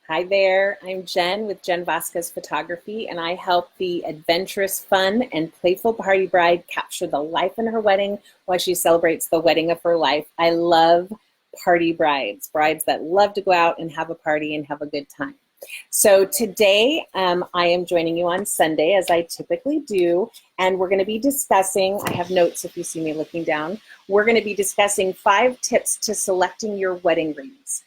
Hi there, I'm Jen with Jen Vazquez Photography, and I help the adventurous, fun, and playful party bride capture the life in her wedding while she celebrates the wedding of her life. I love party brides, brides that love to go out and have a party and have a good time. So today I am joining you on Sunday, as I typically do, and we're going to be discussing, I have notes if you see me looking down, we're going to be discussing 5 tips to selecting your wedding rings.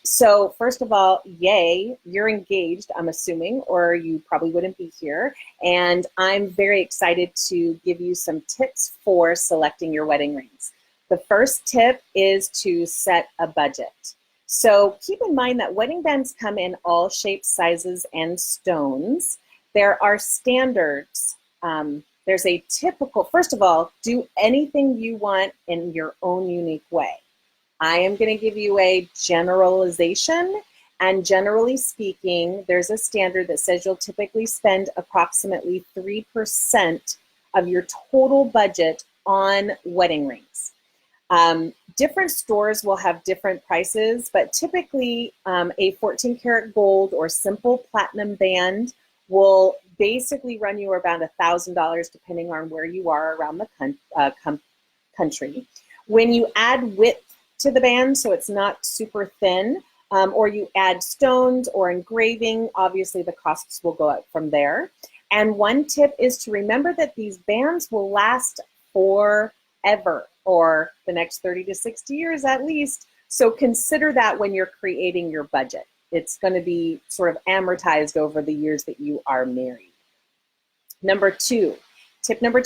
So first of all, yay, you're engaged, I'm assuming, or you probably wouldn't be here. And I'm very excited to give you some tips for selecting your wedding rings. The first tip is to set a budget. So keep in mind that wedding bands come in all shapes, sizes, and stones. There are standards. There's a typical, first of all, do anything you want in your own unique way. I am going to give you a generalization, and generally speaking, there's a standard that says you'll typically spend approximately 3% of your total budget on wedding rings. Different stores will have different prices, but typically a 14 karat gold or simple platinum band will basically run you around $1,000 depending on where you are around the country. When you add width to the band, so it's not super thin, or you add stones or engraving, obviously the costs will go up from there. And one tip is to remember that these bands will last forever, or the next 30 to 60 years at least. So consider that when you're creating your budget. It's going to be sort of amortized over the years that you are married. Tip number two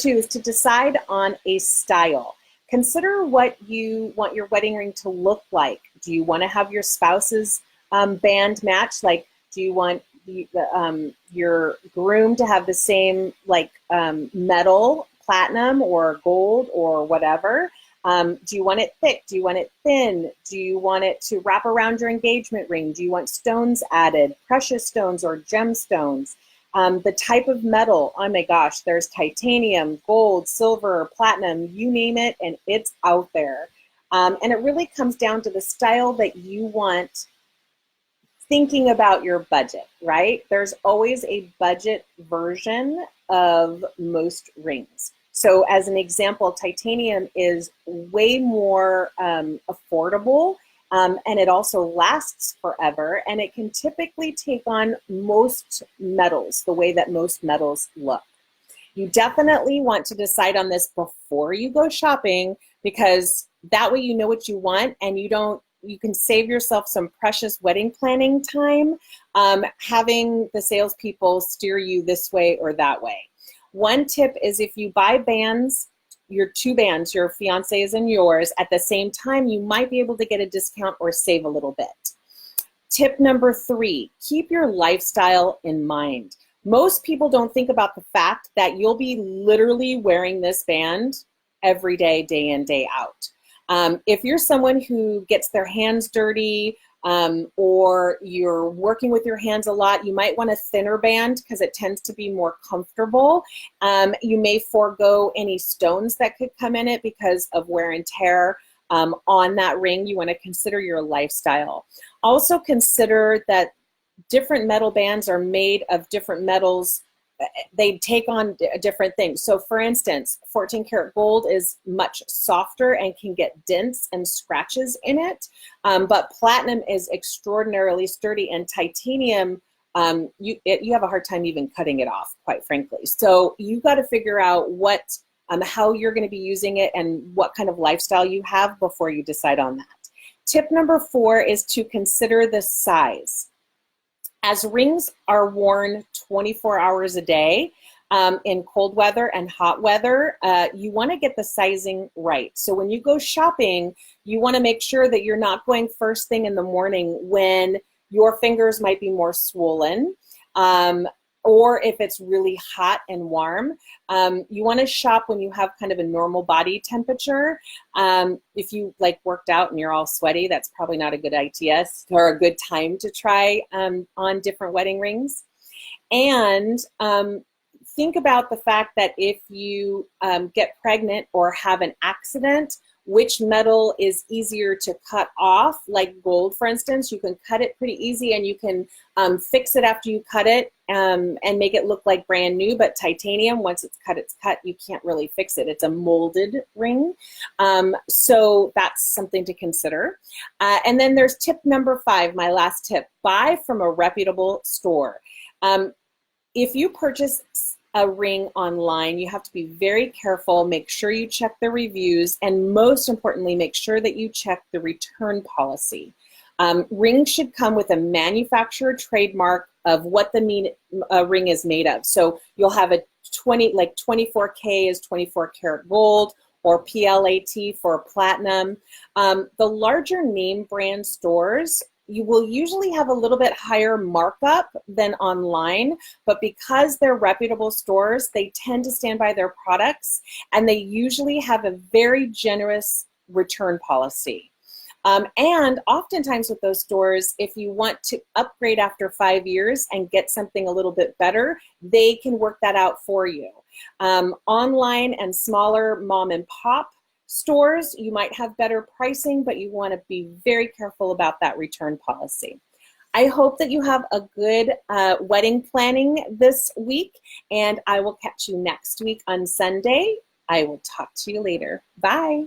is to decide on a style. Consider what you want your wedding ring to look like. Do you want to have your spouse's band match? Like, do you want your groom to have the same metal, platinum, or gold, or whatever? Do you want it thick? Do you want it thin? Do you want it to wrap around your engagement ring? Do you want stones added, precious stones or gemstones? The type of metal, oh my gosh, there's titanium, gold, silver, platinum, you name it, and it's out there. And it really comes down to the style that you want, thinking about your budget, right? There's always a budget version of most rings. So as an example, titanium is way more affordable. And it also lasts forever, and it can typically take on most metals, the way that most metals look. You definitely want to decide on this before you go shopping, because that way you know what you want, and you can save yourself some precious wedding planning time, having the salespeople steer you this way or that way. One tip is, if you buy bands, your 2 bands, your fiance's and yours, at the same time, you might be able to get a discount or save a little bit. Tip number 3, keep your lifestyle in mind. Most people don't think about the fact that you'll be literally wearing this band every day, day in, day out. If you're someone who gets their hands dirty, or you're working with your hands a lot, you might want a thinner band because it tends to be more comfortable. You may forego any stones that could come in it because of wear and tear on that ring. You want to consider your lifestyle. Also consider that different metal bands are made of different metals. They take on different things. So for instance, 14 karat gold is much softer and can get dents and scratches in it. But platinum is extraordinarily sturdy, and titanium, you have a hard time even cutting it off, quite frankly. So you got to figure out how you're going to be using it and what kind of lifestyle you have before you decide on that. Tip number 4 is to consider the size. As rings are worn 24 hours a day in cold weather and hot weather, you want to get the sizing right. So when you go shopping, you want to make sure that you're not going first thing in the morning when your fingers might be more swollen, or if it's really hot and warm. You want to shop when you have kind of a normal body temperature. If you worked out and you're all sweaty, that's probably not a good idea or a good time to try on different wedding rings. And think about the fact that if you get pregnant or have an accident, which metal is easier to cut off, like gold, for instance. You can cut it pretty easy, and you can fix it after you cut it and make it look like brand new. But titanium, once it's cut, you can't really fix it. It's a molded ring. So that's something to consider. And then there's tip number 5, my last tip: buy from a reputable store. If you purchase a ring online, you have to be very careful. Make sure you check the reviews, and most importantly, make sure that you check the return policy. Rings should come with a manufacturer trademark of what the ring is made of. So you'll have a 24K is 24 karat gold, or PLAT for platinum. The larger name brand stores, you will usually have a little bit higher markup than online, but because they're reputable stores, they tend to stand by their products, and they usually have a very generous return policy. And oftentimes with those stores, if you want to upgrade after 5 years and get something a little bit better, they can work that out for you. Online and smaller mom and pop stores, you might have better pricing, but you want to be very careful about that return policy. I hope that you have a good wedding planning this week, and I will catch you next week on Sunday. I will talk to you later. Bye.